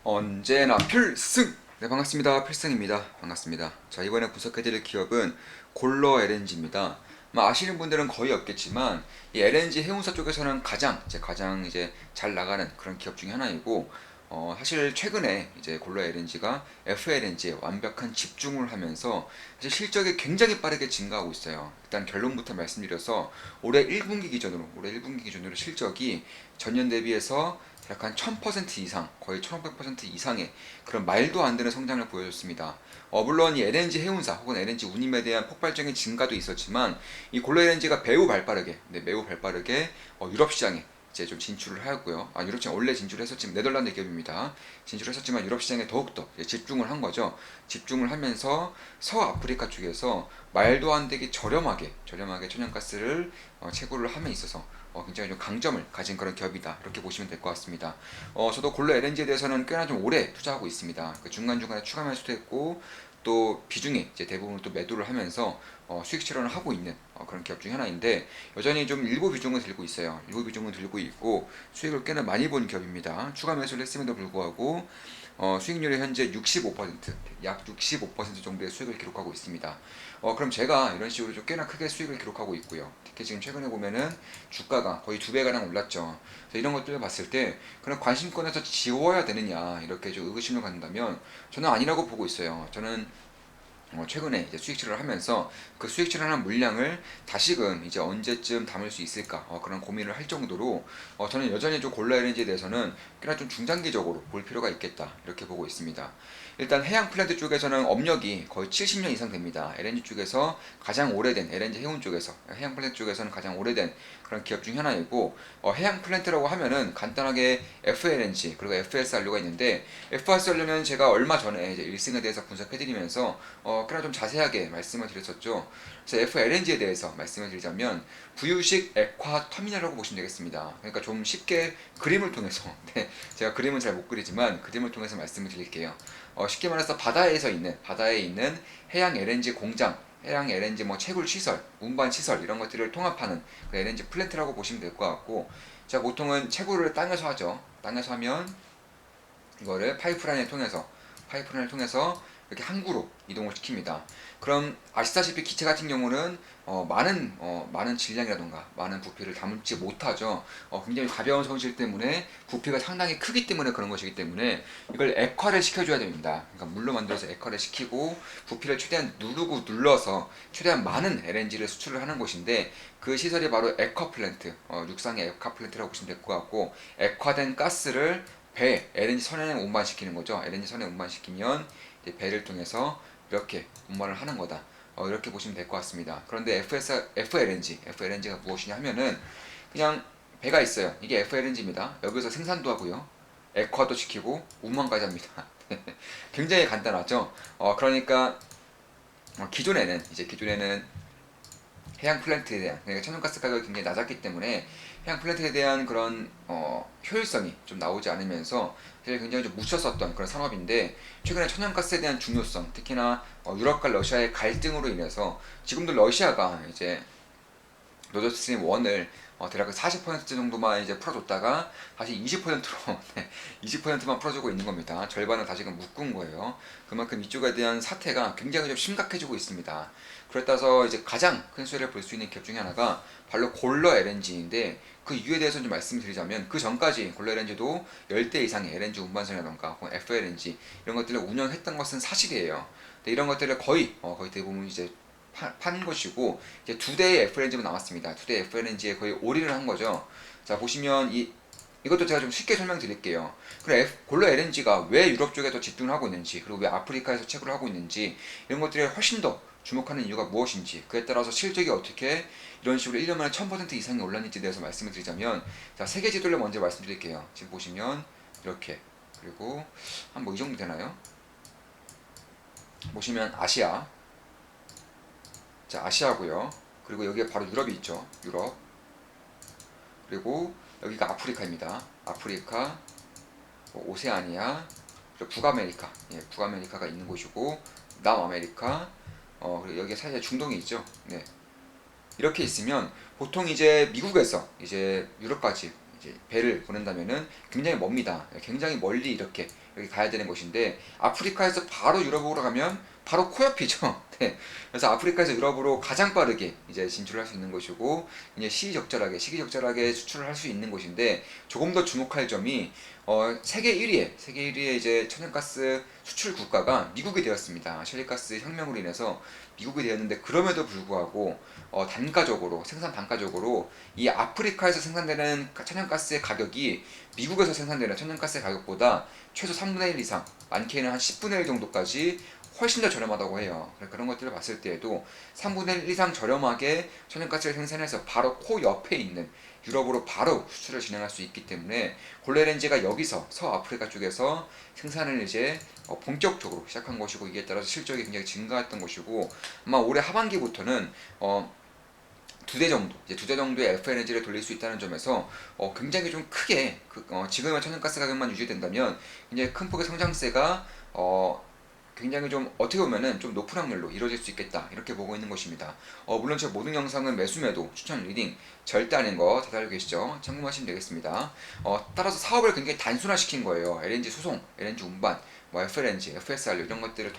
언제나 필승! 네, 반갑습니다. 필승입니다. 반갑습니다. 자, 이번에 분석해드릴 기업은 골러 LNG입니다. 아시는 분들은 거의 없겠지만 이 LNG 해운사 쪽에서는 가장 잘 나가는 그런 기업 중에 하나이고, 사실 최근에 이제 골러 LNG가 FLNG에 완벽한 집중을 하면서 사실 실적이 굉장히 빠르게 증가하고 있어요. 일단 결론부터 말씀드려서 올해 1분기 기준으로 실적이 전년 대비해서 약 한 1000% 이상, 거의 1500% 이상의 그런 말도 안 되는 성장을 보여줬습니다. 물론 이 LNG 해운사 혹은 LNG 운임에 대한 폭발적인 증가도 있었지만 이 골로 LNG가 매우 발빠르게 유럽 시장에 이제 좀 진출을 하였고요. 유럽 시장 원래 진출했었지만 네덜란드 기업입니다. 진출했었지만 유럽 시장에 더욱더 집중을 한 거죠. 집중을 하면서 서아프리카 쪽에서 말도 안 되게 저렴하게 천연가스를 채굴을 함에 있어서 굉장히 좀 강점을 가진 그런 기업이다, 이렇게 보시면 될 것 같습니다. 저도 골로 LNG에 대해서는 꽤나 좀 오래 투자하고 있습니다. 그 중간중간에 추가 매수도 했고 또 비중이 이제 대부분 또 매도를 하면서 수익 실현을 하고 있는 그런 기업 중 하나인데, 여전히 좀 일부 비중을 들고 있어요. 일부 비중을 들고 있고 수익을 꽤나 많이 본 기업입니다. 추가 매수를 했음에도 불구하고 수익률이 현재 65%, 약 65% 정도의 수익을 기록하고 있습니다. 그럼 제가 이런 식으로 좀 꽤나 크게 수익을 기록하고 있고요. 특히 지금 최근에 보면은 주가가 거의 2배가량 올랐죠. 그래서 이런 것들을 봤을 때 그런 관심권에서 지워야 되느냐, 이렇게 좀 의구심을 갖는다면 저는 아니라고 보고 있어요. 저는 최근에 이제 수익 실현을 하면서 그 수익 실현한 물량을 다시금 이제 언제쯤 담을 수 있을까, 그런 고민을 할 정도로 저는 여전히 좀 골라 LNG에 대해서는 꽤나 좀 중장기적으로 볼 필요가 있겠다, 이렇게 보고 있습니다. 일단 해양 플랜트 쪽에서는 업력이 거의 70년 이상 됩니다. LNG 쪽에서 가장 오래된, LNG 해운 쪽에서 해양 플랜트 쪽에서는 가장 오래된 그런 기업 중 하나이고, 해양 플랜트라고 하면은 간단하게 FLNG 그리고 FSR료가 있는데, FSR료는 제가 얼마 전에 이제 일승에 대해서 분석해드리면서 꽤나 좀 자세하게 말씀을 드렸었죠. 그래서 FLNG에 대해서 말씀을 드리자면 부유식 액화 터미널이라고 보시면 되겠습니다. 그러니까 좀 쉽게 그림을 통해서 네, 제가 그림은 잘 못 그리지만 그림을 통해서 말씀을 드릴게요. 쉽게 말해서 바다에 있는 해양 LNG 공장, 해양 LNG 뭐 채굴 시설, 운반 시설 이런 것들을 통합하는 그 LNG 플랜트라고 보시면 될 것 같고, 자, 보통은 채굴을 땅에서 하죠. 땅에서 하면 이거를 파이프라인을 통해서 이렇게 항구로 이동을 시킵니다. 그럼 아시다시피 기체 같은 경우는 많은 질량이라던가 많은 부피를 담지 못하죠. 굉장히 가벼운 성질 때문에 부피가 상당히 크기 때문에 그런 것이기 때문에 이걸 액화를 시켜줘야 됩니다. 그러니까 물로 만들어서 액화를 시키고 부피를 최대한 누르고 눌러서 최대한 많은 LNG를 수출을 하는 곳인데, 그 시설이 바로 액화 플랜트, 육상의 액화 플랜트라고 보시면 될 것 같고, 액화된 가스를 LNG 선에 운반시키는 거죠. LNG 선에 운반시키면 배를 통해서 이렇게 운반을 하는 거다. 이렇게 보시면 될 것 같습니다. 그런데 FLNG가 무엇이냐 하면은 그냥 배가 있어요. 이게 FLNG입니다. 여기서 생산도 하고요. 액화도 시키고 운반까지 합니다. 굉장히 간단하죠. 그러니까 기존에는 해양 플랜트에 대한, 그러니까 천연가스 가격이 굉장히 낮았기 때문에 해양 플랜트에 대한 그런 효율성이 좀 나오지 않으면서 사실 굉장히 좀 묻혔었던 그런 산업인데, 최근에 천연가스에 대한 중요성, 특히나 유럽과 러시아의 갈등으로 인해서 지금도 러시아가 이제 노드스트림 1을 대략 40% 정도만 이제 풀어줬다가 다시 20%로 20%만 풀어주고 있는 겁니다. 절반을 다시금 묶은 거예요. 그만큼 이쪽에 대한 사태가 굉장히 좀 심각해지고 있습니다. 그래 따라서 이제 가장 큰 수혜를 볼 수 있는 기업 중에 하나가 바로 골러 LNG인데, 그 이유에 대해서 좀 말씀드리자면, 그 전까지 골러 LNG도 10대 이상의 LNG 운반선이라던가 FLNG 이런 것들을 운영했던 것은 사실이에요. 근데 이런 것들을 거의 대부분 이제 판 것이고, 이제 두 대의 FLNG만 남았습니다. 두 대의 FLNG에 거의 올인을 한 거죠. 자, 보시면 이것도 제가 좀 쉽게 설명드릴게요. 그래, 골로 LNG가 왜 유럽 쪽에 더 집중을 하고 있는지, 그리고 왜 아프리카에서 채굴을 하고 있는지, 이런 것들에 훨씬 더 주목하는 이유가 무엇인지, 그에 따라서 실적이 어떻게 이런 식으로 1년 만에 1000% 이상이 올랐는지에 대해서 말씀을 드리자면, 자, 세계 지도를 먼저 말씀드릴게요. 지금 보시면 이렇게, 그리고 한 뭐 이 정도 되나요? 보시면 아시아고요. 그리고 여기에 바로 유럽이 있죠. 유럽. 그리고 여기가 아프리카입니다. 아프리카, 오세아니아, 그리고 북아메리카. 예, 북아메리카가 있는 곳이고, 남아메리카, 그리고 여기에 사이에 중동이 있죠. 네. 이렇게 있으면 보통 이제 미국에서 이제 유럽까지 이제 배를 보낸다면은 굉장히 멉니다. 굉장히 멀리 이렇게 가야 되는 곳인데 아프리카에서 바로 유럽으로 가면 바로 코옆이죠. 네. 그래서 아프리카에서 유럽으로 가장 빠르게 이제 진출할 수 있는 곳이고 이제 시기적절하게 수출을 할 수 있는 곳인데 조금 더 주목할 점이 세계 1위에 이제 천연가스 수출 국가가 미국이 되었습니다. 셰일가스 혁명으로 인해서 미국이 되었는데 그럼에도 불구하고 단가적으로 생산 단가적으로 이 아프리카에서 생산되는 천연가스의 가격이 미국에서 생산되는 천연가스의 가격보다 최소 3분의 1 이상, 많게는 한 10분의 1 정도까지 훨씬 더 저렴하다고 해요. 그런 것들을 봤을 때에도 3분의 1 이상 저렴하게 천연가스를 생산해서 바로 코 옆에 있는 유럽으로 바로 수출을 진행할 수 있기 때문에 골로LNG가 여기서 서아프리카 쪽에서 생산을 이제 본격적으로 시작한 것이고 이에 따라서 실적이 굉장히 증가했던 것이고 아마 올해 하반기부터는 두 대 정도의 FLNG를 돌릴 수 있다는 점에서 굉장히 좀 크게 지금의 천연가스 가격만 유지된다면 굉장히 큰 폭의 성장세가 굉장히 좀 어떻게 보면은 좀 높은 확률로 이루어질 수 있겠다 이렇게 보고 있는 것입니다. 물론 제 모든 영상은 매수매도 추천 리딩 절대 아닌 거 다 알고 계시죠? 참고하시면 되겠습니다. 따라서 사업을 굉장히 단순화시킨 거예요. LNG 수송, LNG 운반, 뭐 FLNG, FSR 이런 것들을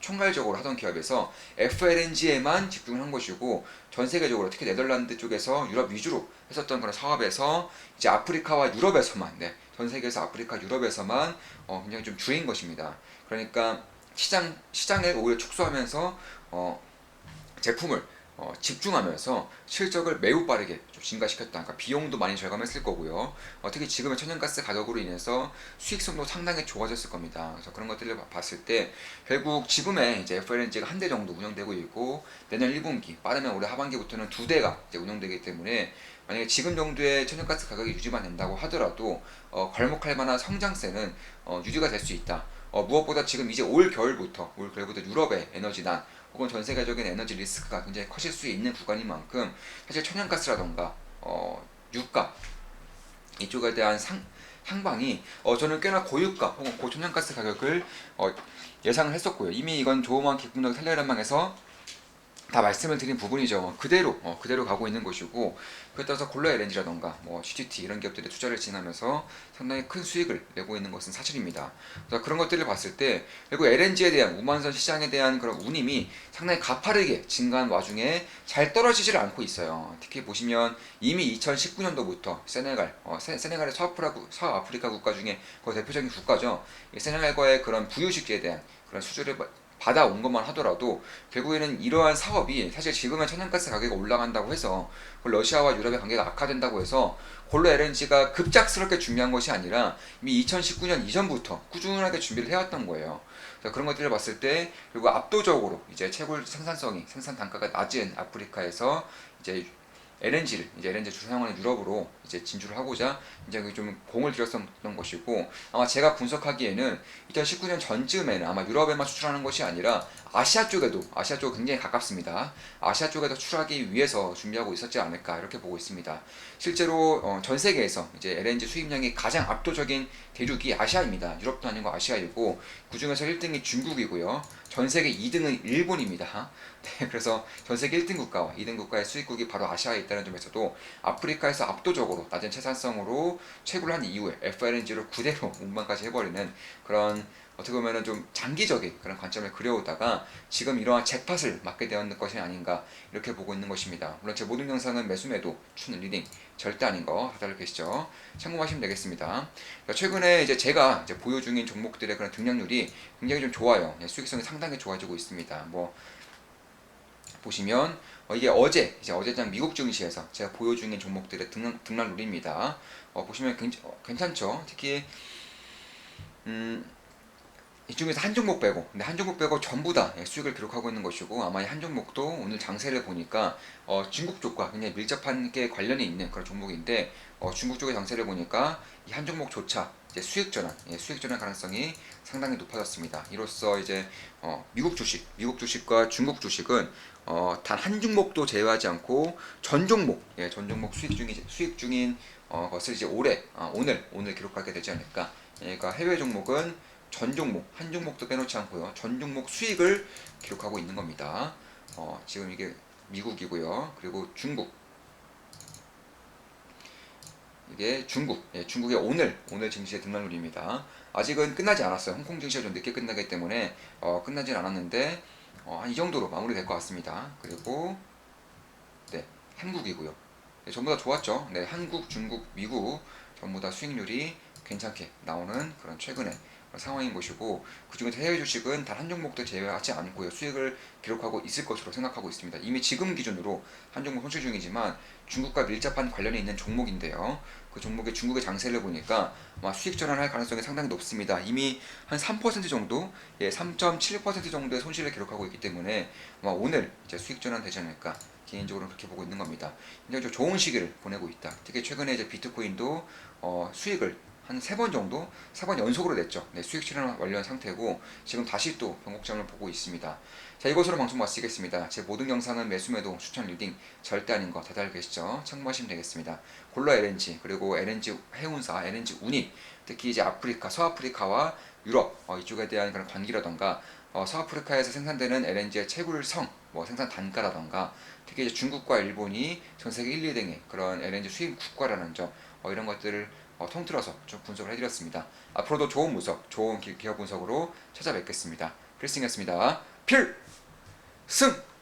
총괄적으로 하던 기업에서 FLNG에만 집중을 한 것이고 전 세계적으로 특히 네덜란드 쪽에서 유럽 위주로 했었던 그런 사업에서 이제 아프리카와 유럽에서만 전 세계에서 아프리카 유럽에서만 굉장히 좀 줄인 것입니다. 그러니까 시장을 오히려 축소하면서 제품을 집중하면서 실적을 매우 빠르게 좀 증가시켰다. 그러니까 비용도 많이 절감했을 거고요. 특히 지금의 천연가스 가격으로 인해서 수익성도 상당히 좋아졌을 겁니다. 그래서 그런 것들을 봤을 때 결국 지금의 이제 FLNG가 한 대 정도 운영되고 있고 내년 1분기 빠르면 올해 하반기부터는 2대가 이제 운영되기 때문에 만약에 지금 정도의 천연가스 가격이 유지만 된다고 하더라도 괄목할 만한 성장세는 유지가 될 수 있다. 무엇보다 지금 이제 올 겨울부터 유럽의 에너지난 혹은 전 세계적인 에너지 리스크가 굉장히 커질 수 있는 구간인 만큼 사실 천연가스라던가 유가 이쪽에 대한 향방이 저는 꽤나 고유가 혹은 고천연가스 가격을 예상을 했었고요. 이미 이건 조그만 기품력 텔레그램방에서 다 말씀을 드린 부분이죠. 그대로 가고 있는 것이고 그에 따라서 골로LNG라던가 뭐 CGT 이런 기업들이 투자를 진행하면서 상당히 큰 수익을 내고 있는 것은 사실입니다. 그래서 그런 것들을 봤을 때 결국 LNG에 대한 우만선 시장에 대한 그런 운임이 상당히 가파르게 증가한 와중에 잘 떨어지질 않고 있어요. 특히 보시면 이미 2019년도부터 세네갈의 서아프리카 국가 중에 거의 대표적인 국가죠. 세네갈과의 그런 부유식지에 대한 그런 수주를 받아온 것만 하더라도 결국에는 이러한 사업이 사실 지금의 천연가스 가격이 올라간다고 해서 러시아와 유럽의 관계가 악화된다고 해서 골로LNG가 급작스럽게 준비한 것이 아니라 이미 2019년 이전부터 꾸준하게 준비를 해왔던 거예요. 그래서 그런 것들을 봤을 때 그리고 압도적으로 이제 채굴 생산 단가가 낮은 아프리카에서 이제 LNG 주 사용하는 유럽으로 이제 진출을 하고자 굉장히 좀 공을 들였었던 것이고 아마 제가 분석하기에는 2019년 전쯤에는 아마 유럽에만 수출하는 것이 아니라 아시아 쪽도 굉장히 가깝습니다. 아시아 쪽에도 수출하기 위해서 준비하고 있었지 않을까 이렇게 보고 있습니다. 실제로 전 세계에서 이제 LNG 수입량이 가장 압도적인 대륙이 아시아입니다. 유럽도 아니고 아시아이고 그 중에서 1등이 중국이고요. 전 세계 2등은 일본입니다. 네, 그래서 전 세계 1등 국가와 2등 국가의 수입국이 바로 아시아에 있다는 점에서도 아프리카에서 압도적으로 낮은 채산성으로 채굴을 한 이후에 FLNG로 그대로 운반까지 해버리는 그런 어떻게 보면 좀 장기적인 그런 관점을 그려오다가 지금 이러한 잭팟을 맞게 되었는 것이 아닌가 이렇게 보고 있는 것입니다. 물론 제 모든 영상은 매수매도 추는 리딩 절대 아닌 거 다들 알고 계시죠? 참고하시면 되겠습니다. 그러니까 최근에 이제 제가 이제 보유 중인 종목들의 그런 등락률이 굉장히 좀 좋아요. 수익성이 상당히 좋아지고 있습니다. 뭐 보시면 이게 어제장 미국 증시에서 제가 보유 중인 종목들의 등락률입니다. 보시면 괜찮죠? 특히 이 중에서 한 종목 빼고, 근데 한 종목 빼고 전부 다 수익을 기록하고 있는 것이고 아마 이 한 종목도 오늘 장세를 보니까 중국 쪽과 굉장히 밀접한 게 관련이 있는 그런 종목인데 중국 쪽의 장세를 보니까 이 한 종목조차 이제 수익 전환 가능성이 상당히 높아졌습니다. 이로써 이제 미국 주식과 중국 주식은 단 한 종목도 제외하지 않고 전 종목 수익 중인 것을 이제 오늘 기록하게 되지 않을까. 그러니까 해외 종목은 전 종목, 한 종목도 빼놓지 않고요. 전 종목 수익을 기록하고 있는 겁니다. 지금 이게 미국이고요. 그리고 중국. 이게 중국, 중국의 오늘 증시의 등락률입니다. 아직은 끝나지 않았어요. 홍콩 증시가 좀 늦게 끝나기 때문에 끝나진 않았는데 한 이 정도로 마무리될 것 같습니다. 그리고 네, 한국이고요. 네, 전부 다 좋았죠. 네, 한국, 중국, 미국 전부 다 수익률이 괜찮게 나오는 그런 최근의 상황인 것이고, 그중에서 해외 주식은 단 한 종목도 제외하지 않고요, 수익을 기록하고 있을 것으로 생각하고 있습니다. 이미 지금 기준으로 한 종목 손실 중이지만 중국과 밀접한 관련이 있는 종목인데요. 그 종목의 중국의 장세를 보니까 아마 수익 전환할 가능성이 상당히 높습니다. 이미 한 3% 정도, 3.7% 정도의 손실을 기록하고 있기 때문에 아마 오늘 이제 수익 전환 되지 않을까, 개인적으로 그렇게 보고 있는 겁니다. 굉장히 좀 좋은 시기를 보내고 있다. 특히 최근에 이제 비트코인도 수익을 한 3번 정도, 4번 연속으로 냈죠. 네, 수익 실현 완료한 상태고 지금 다시 또 변곡점을 보고 있습니다. 자, 이것으로 방송 마치겠습니다. 제 모든 영상은 매수매도 추천 리딩 절대 아닌 거 다들 알고 계시죠? 참고하시면 되겠습니다. 골로 LNG, 그리고 LNG 해운사, LNG 운임, 특히 이제 아프리카, 서아프리카와 유럽 이쪽에 대한 그런 관계라던가, 서아프리카에서 생산되는 LNG의 채굴성, 생산 단가라던가, 특히 이제 중국과 일본이 전 세계 1, 2등의 그런 LNG 수입 국가라는 점, 이런 것들을 통틀어서 좀 분석을 해드렸습니다. 앞으로도 좋은 분석, 좋은 기업 분석으로 찾아뵙겠습니다. 필승이었습니다. 필승!